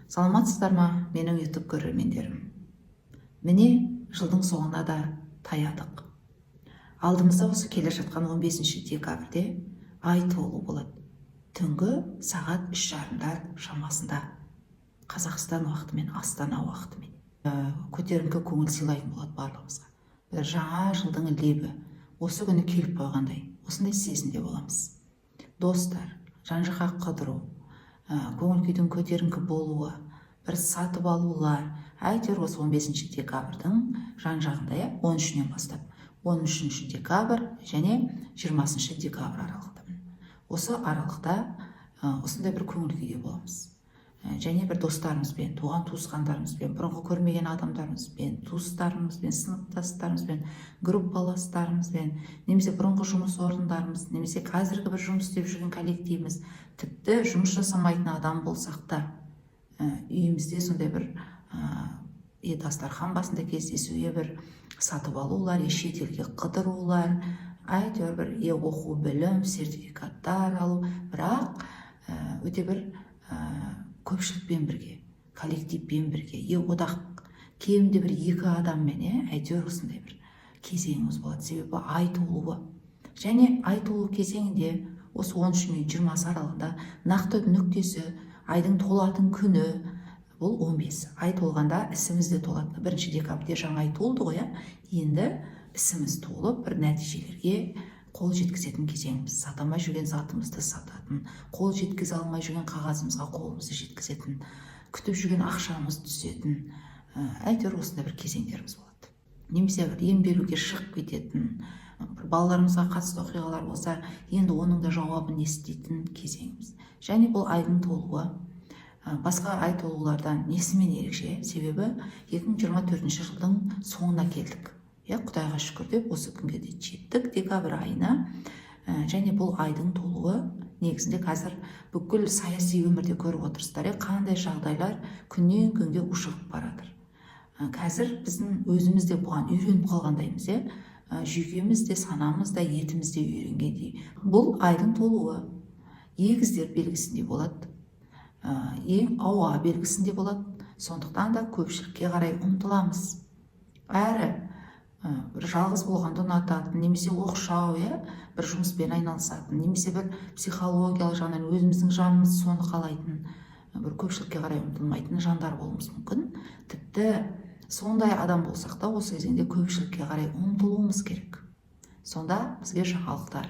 Саламатсыздар ма, менің YouTube көрермендерім? Міне, жылдың соңына да таядық. Алдымызда осы келе жатқан 15 декабрьде ай толу болады. Түнгі сағат 3:30 шамасында. Қазақстан уақытымен, Астана уақытымен. Көтеріңкі көңіл сыйлайтын болады барлығымызға. Бір жаңа жылдың лебі осы күні келіп қойғандай, осындай сезімде боламыз. Достар, жан-жаққа қыдыру, көңіл күйдің көтеріңкі болуы, бір сатып алулар, әйтеуір осы 15 декабрьдің жан-жағында, 13-нен бастап 13 декабрь және 20 декабрь аралығында. Осы аралықта осындай бір көңіл күйде боламыз. Және бір достарымызбен, туған туысқандарымызбен, бұрынғы көрмеген адамдарымызбен, туыстарымызбен, сыныптастарымызбен, группаластарымызбен, немесе бұрынғы жұмыс орындарымыз, немесе қазіргі бір жұмыс істеп жүрген коллективіміз, тіпті жұмыс жасамайтын адам болсақ та, үйімізде сондай бір дастархан басында кездесуге, бір сатып алулар, шетелге қыдырулар, әйтеуір бір оқу, білім, сертификаттар алу, бірақ өте бір көпшілікпен бірге, коллективпен бірге, одақ кемінде бір 2 адаммен, әйтеуір осындай бір кезеңіміз болады. Себебі ай толуы. Және ай толу кезеңінде осы 13 мен 20 аралығында нақты нүктесі, айдың толатын күні бұл 15. Ай толғанда ісіміз де толады. 1 декабрьде жаңа ай толды ғой, енді ісіміз толып, бір нәтижелерге қол жеткізетін кезеңіміз. Сата алмай жүрген затымызды сататын, қол жеткізе алмай жүрген қағазымызға қолымызды жеткізетін, күтіп жүрген ақшамыз түсетін, әйтеуір осындай бір кезеңдеріміз болады. Немесе бір ем беруге шығып кететін, балаларымызға қатысты оқиғалар болса, енді оның да жауабын еститін кезеңіміз. Және бұл айдың толуы басқа ай толулардан несімен ерекше? Себебі 2024 жылдың соңына келдік. Құдайға шүкір деп осы күнге де жеттік, декабрь айына. Және бұл айдың толуы негізінде қазір бүкіл саяси өмірде көріп отырсыздар, қандай жағдайлар күннен күнге ушығып баратыр. Қазір біздің өзіміз де бұған үйреніп қалғандаймыз, жүйкеміз де, санамыз да, етіміз де үйренгендей. Бұл айдың толуы егіздер белгісінде болады, ең ауа белгісінде болады. Сондықтан да көпшілікке қарай ұмтыламыз. Әрі бір жалғыз болғанды ұнататын, немесе оқшау, бір жұмыспен айналысатын, немесе бір психологиялық жағынан өзіміздің жанымыз соны қалайтын, бір көпшілікке қарай ұмтылмайтын жандар болуымыз мүмкін. Тіпті сондай адам болсақ та, осы кезеңде көпшілікке қарай ұмтылуымыз керек. Сонда бізге жаңалықтар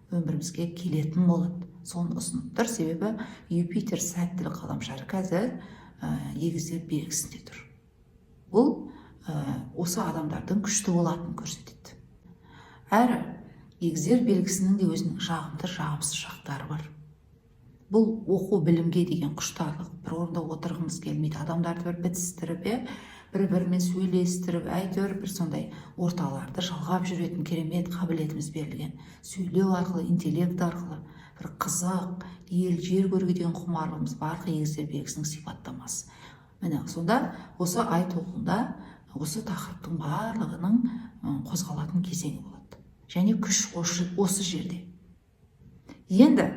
өмірімізге келетін болады. Соны ұсынып тұр, себебі Юпитер сәттілік ғаламшары қазір егіздер белгісінде тұр. Бұл осы адамдардың күшті болатынын көрсетеді. Әрі егіздер белгісінің де өзінің жағымды, жағымсыз жақтары бар. Бұл оқу білімге деген құштарлық, бір орында отырғымыз келмейді, адамдарды бір бітістіріп, бір-бірімен сөйлестіріп, әйтеуір бір сондай орталарды жалғап жүретін керемет қабілетіміз берілген. Сөйлеу арқылы, интеллект арқылы бір қызық, ел, жер көруге деген құмарлығымыз бар егіздер белгісінің сипаттамасы. Міне, сонда осы ай толуында осы тақырыптың барлығының қозғалатын кезеңі болады. Және күш осы жерде. Енді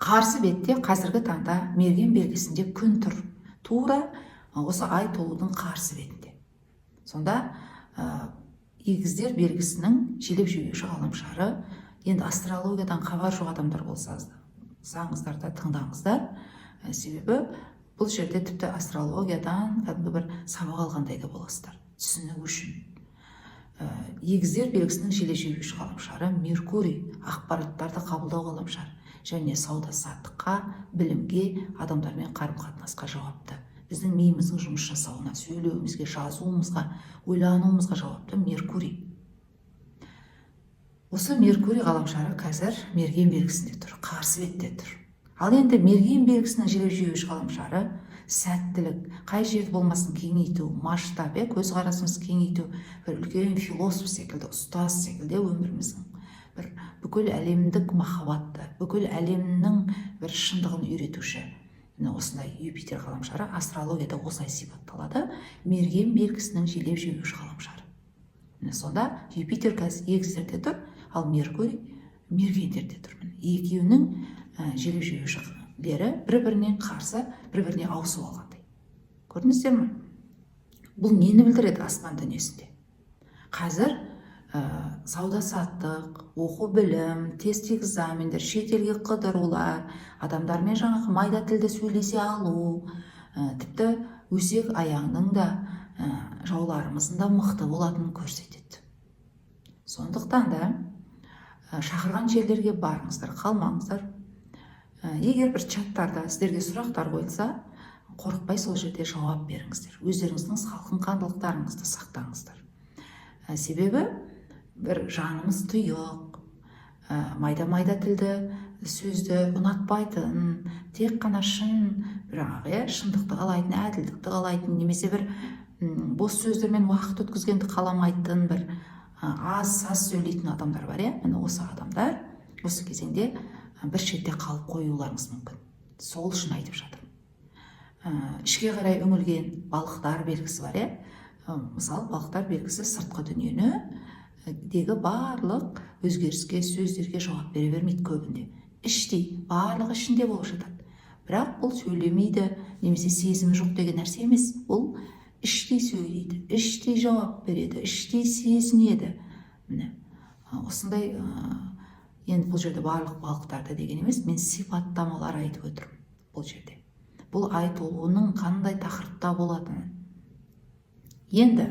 қарсы бетте қазіргі таңда мерген белгісінде күн тұр. Тура осы ай толудың қарсы бетінде. Сонда егіздер белгісінің желеп жебеуші ғаламшары, енді астрологиядан хабар жоқ адамдар болсаңыздар да тыңдаңыздар. Себебі бұл жерде тіпті астрологиядан кәдімгі бір сабақ алғандай да боласыздар, түсіну үшін. Егіздер белгісінің желеп жебеуші ғаламшары Меркурий, ақпараттарды қабылдау ғаламшары, және сауда-саттыққа, білімге, адамдармен қарым-қатынасқа жауапты. Біздің миымыздың жұмыс жасауына, сөйлеуімізге, жазуымызға, ойлануымызға жауапты Меркурий. Осы Меркурий ғаламшары қазір мерген белгісінде тұр, қарсы бетте тұр. Ал енді мерген белгісінің желеп жебеуші ғаламшары сәттілік, қай жерді болмасын кеңейту, масштаб, көзқарасымыз кеңейту, бір үлкен философ секілді, ұстаз секілді өміріміздің бір бүкіл әлемдік махаббатты, бүкіл әлемнің бір шындығын үйретуші. Осындай Юпитер ғаламшары астрологияда осылай сипатталады, мерген белгісінің желеп жебеуші ғаламшары. Сонда Юпитер қазір егіздерде тұр, ал Меркурий мергендерде тұр. Екеуінің желеп жебеуші бері бір-бірінен қарсы, бір-біріне ауысып алғандай. Көрдіңіздер ме? Бұл нені білдіреді аспан дүниесінде? Қазір сауда саттық, оқу білім, тест экзамендер, шетелге қыдырулар, адамдармен жаңағы майда тілде сөйлесе алу, тіпті өсек аяңның да жауларымыздың да мықты болатынын көрсетеді. Сондықтан да шақырған жерлерге барыңыздар, қалмаңыздар. Егер бір чаттарда сіздерге сұрақтар қойылса, қорықпай сол жерде жауап беріңіздер. Өздеріңіздің салқын қандылықтарыңызды сақтаңыздар. Себебі бір жанымыз тұйық, майда-майда тілді сөзді ұнатпайтын, тек қана шын, шындықты қалайтын, әділдікті қалайтын, немесе бір бос сөздермен уақыт өткізгенді қаламайтын, бір аз-саз сөйлейтін адамдар бар. Міне осы адамдар осы кезеңде бір шетте қалып қоюларыңыз мүмкін. Сол үшін айтып жатырмын. Ішке қарай үңілген балықтар белгісі бар. Мысалы, балықтар белгісі сыртқы дүниені дегі барлық өзгеріске, сөздерге жауап бере бермейді көбінде. Іштей, барлығы ішінде болып жатады. Бірақ бұл сөйлемейді, немесе сезімі жоқ деген нәрсе емес. Бұл іштей сөйлейді, іштей жауап береді, іштей сезінеді. Міне осындай, енді бұл жерде барлық балықтарды деген емес, мен сипаттамалар айтып отырмын бұл жерде. Бұл айтылуының қандай тақырыпта болатынын. Енді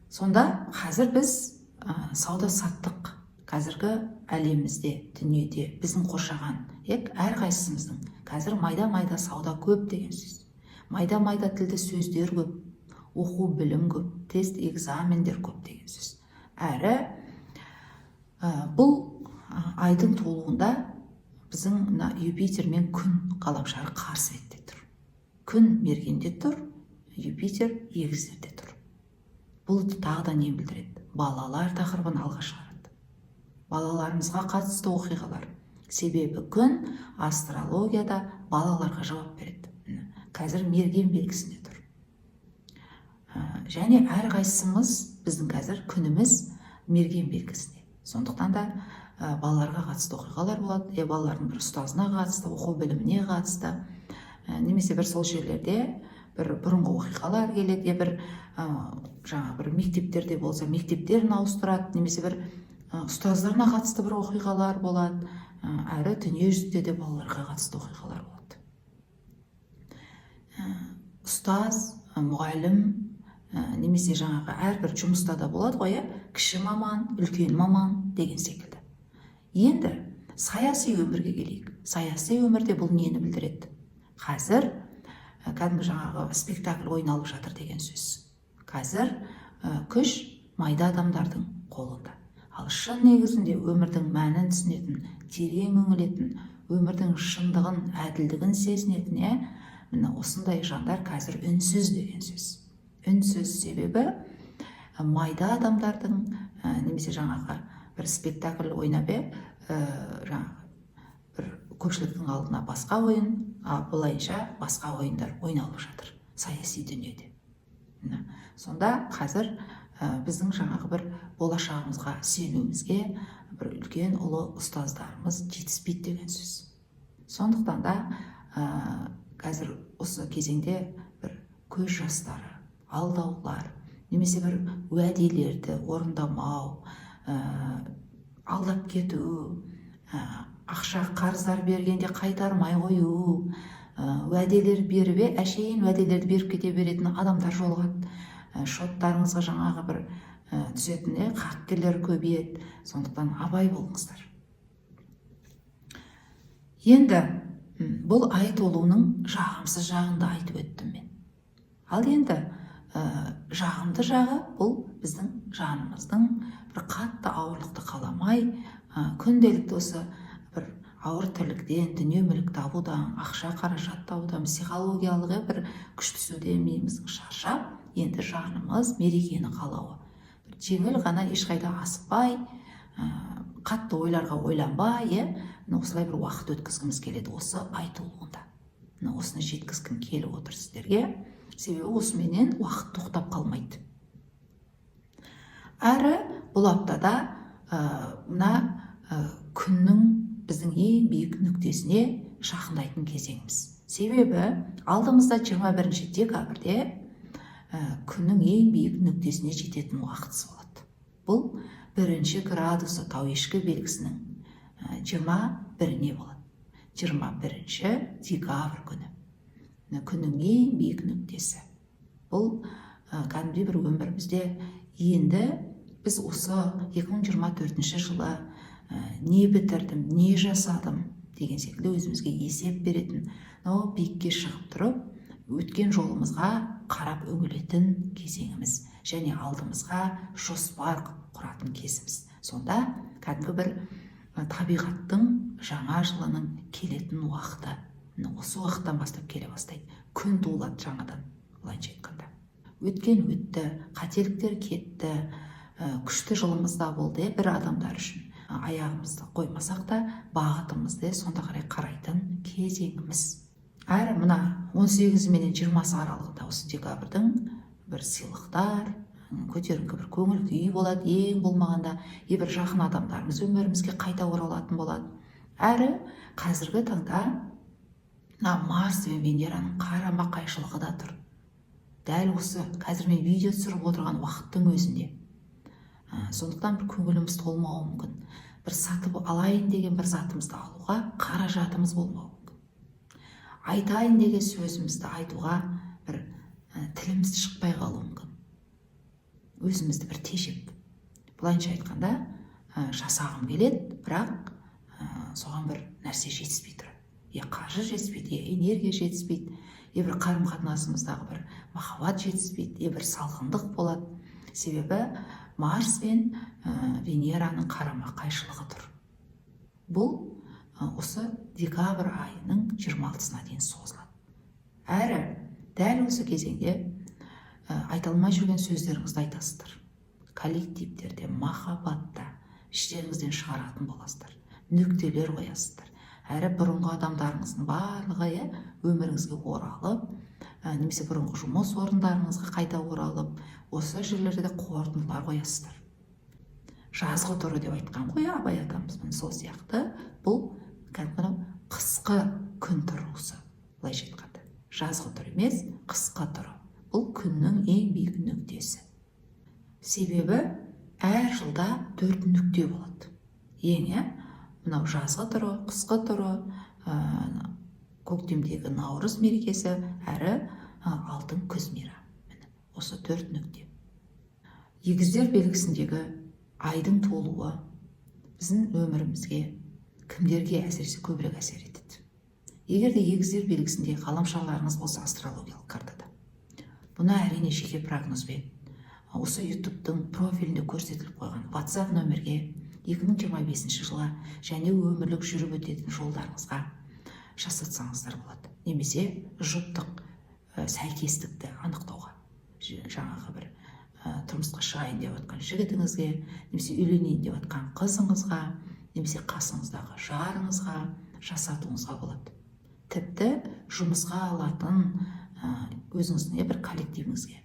сонда қазір біз сауда саттық, қазіргі әлемімізде, дүниеде біздің қоршаған, әрқайсымыздың қазір майда-майда сауда көп деген сөз. Майда-майда тілді сөздер көп, оқу білім көп, тест экзамендер көп деген сөз. Әрі бұл айдың толуында біздің Юпитер мен күн ғаламшары қарсы бетте тұр. Күн мергенде тұр, Юпитер егіздерде тұр. Бұл тағы да не білдіреді? Балалар тақырыбын алға шығарады. Балаларымызға қатысты оқиғалар. Себебі күн астрологияда балаларға жауап береді. Қазір мерген белгісінде тұр. Және әрқайсымыз біздің қазір күніміз мерген белгісінде. Сондықтан да балаларға қатысты оқиғалар болады, балалардың бір ұстазына қатысты, оқу біліміне қатысты, немесе бір сол жерлерде бір бұрынғы оқиғалар келеді, бір мектептерде болса мектептерін ауыстырады, немесе бір ұстаздарына қатысты бір оқиғалар болады, әрі дүние жүзінде де балаларға қатысты оқиғалар болады. Ұстаз, мұғалім, немесе әрбір жұмыста да болады ғой, кіші маман, үлкен маман деген секілді. Енді саяси өмірге келейік. Саяси өмірде бұл нені білдіреді? Қазір кәдімгі спектакль ойналып жатыр деген сөз. Қазір күш майда адамдардың қолында. Ал шын негізінде өмірдің мәнін түсінетін, терең үңілетін, өмірдің шындығын, әділдігін сезінетін, міне осындай жандар қазір үнсіз деген сөз. Үнсіз себебі майда адамдардың, немесе бір спектакль ойнап, бір көпшіліктің алдына басқа ойын, бұлайынша басқа ойындар ойналып жатыр саяси дүниеде. Сонда қазір біздің бір болашағымызға сүйенуімізге бір үлкен ұлы ұстаздарымыз жетіспейді деген сөз. Сондықтан да қазір осы кезеңде бір көз жастары, алдаулар, немесе бір уәделерді орындамау, алдап кету, ақша қарыздар бергенде қайтармай қою, уәделер беріп, әшейін уәделерді беріп кете беретін адамдар жолығады. Шоттарыңызға бір түсетін хакерлер көбейеді. Сондықтан абай болыңыздар. Енді бұл ай толуының жағымсыз жағында айтып өттім мен. Ал енді жағымды жағы бұл біздің жанымыздың бір қатты ауырлықты қаламай, күнделікті осы бір ауыр тірліктен, дүние мүлік табудан, ақша қаражат табудан, психологиялығы бір күш түсуден миымыздың шаршап, енді жанымыз мерекені қалауы. Жеңіл ғана ешқайда асықпай, қатты ойларға ойланбай, осылай бір уақыт өткізгіміз келеді осы ай толуында. Осыны жеткізгім келіп отыр сіздерге. Себебі осыменен уақыт тоқтап қалмайды. Әрі бұл аптада күннің біздің ең биік нүктесіне жақындайтын кезеңіміз. Себебі алдымызда 21 декабрьде күннің ең биік нүктесіне жететін уақытысы болады. Бұл 1 градусы тауешкі белгісінің 21-не болады. 21 декабрь күні. Күннің ең биік нүктесі. Бұл кәдімгідей бір өмірімізде енді біз осы 2024 жылы не бітірдім, не жасадым деген секілді өзімізге есеп беретін, биікке шығып тұрып, өткен жолымызға қарап үңілетін кезеңіміз және алдымызға жоспар құратын кезіміз. Сонда кәдімгі бір табиғаттың жаңа жылының келетін уақыты, осы уақыттан бастап келе бастайды. Күн туылады жаңадан, былайша айтқанда. Өткен өтті, қателіктер кетті, күшті жылымызда болды, бір адамдар үшін. Аяғымызды қоймасақ та, бағытымызды сонда қарай қарайтын кезеңіміз. Әрі мына 18 менен 20 аралығында осы декабрьдің бір сыйлықтар, көтеріңкі бір көңіл күй болады, ең болмағанда бір жақын адамдарымыз өмірімізге қайта оралатын болады. Әрі қазіргі таңда Марс пен Венераның қарама қайшылығы да тұр. Дәл осы қазір мен видео түсіріп отырған уақыттың өзінде. Сондықтан бір көңіліміз толмауы мүмкін. Бір сатып алайын деген бір затымызды алуға қаражатымыз болмауы мүмкін. Айтайын деген сөзімізді айтуға бір тіліміз шықпай қалуы мүмкін. Өзімізді бір тежеп. Былайша айтқанда, жасағым келеді, бірақ соған бір нәрсе жетіспей тұр. Қаржы жетіспейді, энергия жетіспейді, бір қарым-қатынасымыздағы бір махаббат жетіспейді, бір салқындық болады. Себебі Марс пен Венераның қарама қайшылығы тұр. Бұл осы декабрь айының 26-сына дейін созылады. Әрі дәл осы кезеңде айталмай жүрген сөздеріңізді айтасыздар. Коллективтерде, махаббатта іштеріңізден шығаратын боласыздар. Нүктелер қоясыздар. Әрі бұрынғы адамдарыңыздың барлығы өміріңізге оралып, немесе бұрынғы жұмыс орындарыңызға қайта оралып, осы жерлерде қорытындылар қоясыздар. Жазғы тұры деп айтқан ғой Абай атамыз, сол сияқты бұл қысқы күн тұруысы, былайша айтқанда. Жазғы тұр емес, қысқы тұры. Бұл күннің ең биік нүктесі. Себебі әр жылда 4 нүкте болады. Мынау жазғы тұры, қысқы тұры, көктемдегі наурыз мерекесі, әрі алтын күз мейрамы. Осы 4 нүкте. Егіздер белгісіндегі айдың толуы біздің өмірімізге, кімдерге әсіресе көбірек әсер етеді. Егер де егіздер белгісінде ғаламшарларыңыз болса астрологиялық картада, бұны әрине жеке прогнозбен осы YouTube-тың профилінде көрсетіліп қойған WhatsApp нөмерге 2025 жылы және өмірлік жүріп өтетін жолдарыңызға жасатсаңыздар болады. Немесе жұптық сәйкестікті анықтауға. Жаңағы бір тұрмысқа шығайын деп отқан жігітіңізге, немесе үйленейін деп отқан қызыңызға, немесе қасыңыздағы жарыңызға жасатуыңызға болады. Тіпті жұмысқа алатын өзіңіздің бір коллективіңізге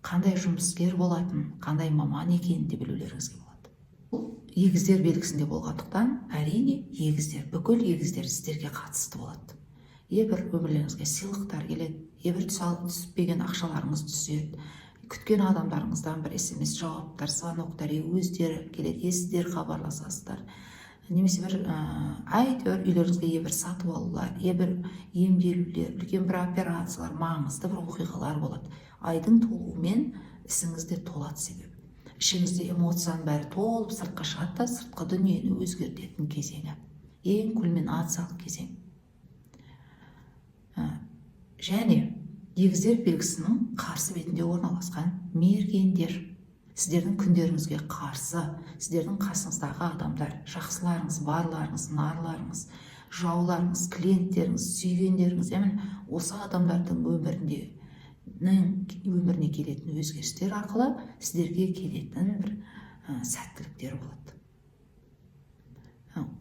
қандай жұмыскер болатын, қандай маман екенін де білулеріңізге болады. Бұл егіздер белгісінде болғандықтан, әрине егіздер, бүкіл егіздер сіздерге қатысты болады. Бір өмірлеріңізге сыйлықтар келеді, бір түспеген ақшаларыңыз түседі, күткен адамдарыңыздан бір SMS жауаптар, звоноктар, өздері келеді, сіздер хабарласасыздар. Немесе бір үйлеріңізге бір сатып алулар, бір емделулер, үлкен бір операциялар, маңызды бір оқиғалар болады. Айдың толуымен ісіңізде толады себебі. Ішіңізде эмоцияның бәрі толып сыртқа шығады, сыртқы дүниені өзгертетін кезеңі. Ең кульминациялық кезең. Және егіздер белгісінің қарсы бетінде орналасқан мергендер. Сіздердің күндеріңізге қарсы, сіздердің қасыңыздағы адамдар, жақсыларыңыз, барларыңыз, нарларыңыз, жауларыңыз, клиенттеріңіз, сүйгендеріңіз, осы адамдардың өміріне келетін өзгерістер арқылы сіздерге келетін бір сәттіліктер болады.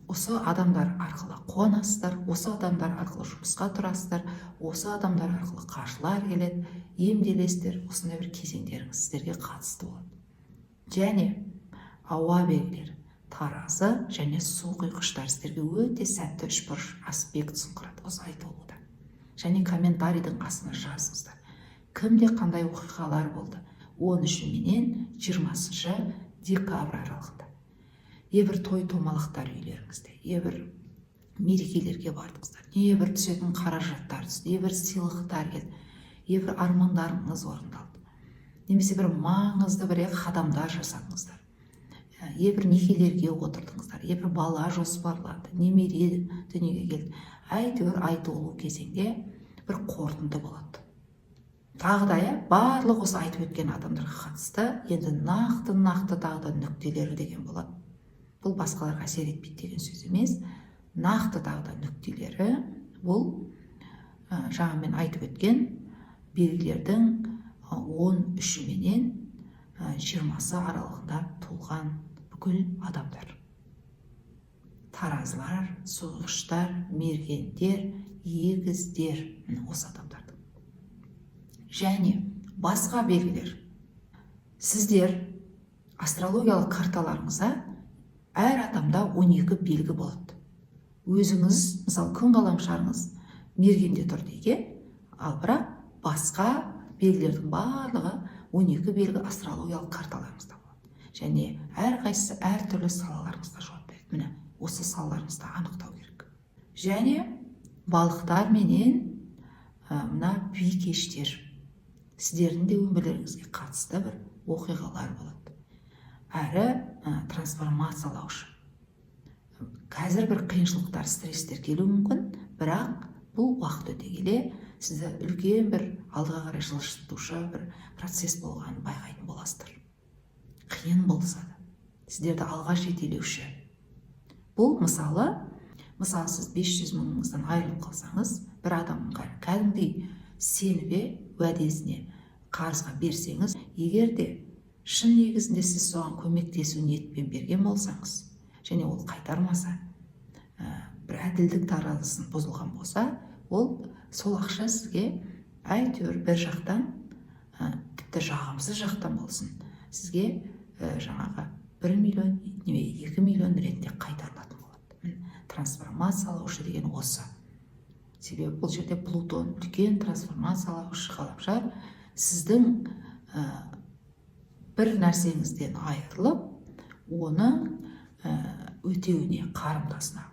Осы адамдар арқылы қуанасыздар, осы адамдар арқылы жұмысқа тұрасыздар, осы адамдар арқылы қаржылар келеді, емделесіздер, осындай бір кезеңдеріңіз сіздерге қатысты болады. Және ауа белгілері, таразы және су құйғыштар сіздерге өте сәтті үшбұрыш аспектісін құрады осы айтулуда. Және комментарийдің астына жазыңыздар. Кімде қандай оқиғалар болды 13 менен 20 декабрь аралығында. Ебір той томалақтар үйлеріңізде, ебір мерекелерге бардыңыздар, ебір түсетін қаражаттар түсті, ебір сыйлықтар келді, ебір армандарыңыз орындалды, немесе бір маңызды бір қадамдар жасадыңыздар, ебір некелерге отырдыңыздар, ебір бала жоспарланды, немере дүниеге келді. Әйтеуір айтулы кезеңде бір қорытынды болады. Тағы да барлық осы айтып өткен адамдарға қатысты енді нақты тағы да нүктелері деген болады. Бұл басқаларға әсер етпейді деген сөз емес. Нақты тағы да нүктелері бұл жаңа мен айтып өткен белгілердің 13 менен 20 аралығында туылған бүкіл адамдар. Таразылар, суғыштар, мергендер, егіздер, осы адамдардың. Және басқа белгілер. Сіздер астрологиялық карталарыңызда әр адамда 12 белгі болады. Өзіңіз, мысалы, күн қаламшарыңыз мергенде тұр дейік, ал бірақ басқа белгілердің барлығы 12 белгі астрологиялық карталарыңызда болады. Және әрқайсысы әртүрлі салаларыңызда жауап береді. Міне, осы салаларыңызда анықтау керек. Және балықтар менен мына бикештер, сіздердің де өмірлеріңізге қатысты бір оқиғалар болады. Әрі трансформациялаушы. Қазір бір қиыншылықтар, стресстер келуі мүмкін, бірақ бұл уақыт өте келе сізді үлкен бір алдыға қарай жылжытушы бір процесс болғанын байқайтын боласыздар. Қиын болса да, сіздерді алға жетелеуші. Бұл мысалы сіз 500 мыңыңыздан айырылып қалсаңыз, бір адамға кәдімгідей сенбе уәдесіне қарызға берсеңіз, егер де шын негізінде сіз соған көмектесу ниетпен берген болсаңыз, және ол қайтармаса, бір әділдік таразысын бұзылған болса, ол сол ақша сізге әйтеуір бір жақтан, тіпті жағымсыз жақтан болсын, сізге жаңағы 1 миллион, 2 миллион ретінде қайтарылатын болады. Трансформациялаушы деген осы. Себебі бұл жерде Плутон үлкен трансформациялаушы ғаламшар сіздің бір нәрсеңізден айырылып, оның өтеуіне, қарымтасына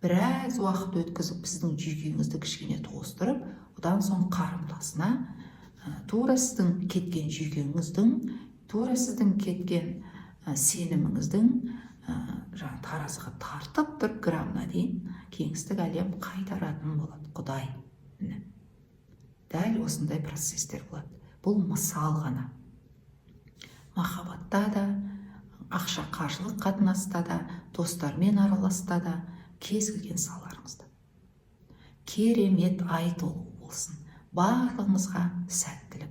біраз уақыт өткізіп, сіздің жүйкеңізді кішкене тоғыстырып, одан соң қарымтасына тура сіздің кеткен жүйкеңіздің, тура сіздің кеткен сеніміңіздің таразыға тартып бір граммна дейін кеңістік әлем қайтаратын болады. Құдай. Дәл осындай процестер болады. Бұл мысал ғана. Махаббатта да, ақша қаржылық қатынаста да, достармен араласта да, кез келген салаларыңызда. Керемет ай толы болсын. Барлығымызға сәттілік.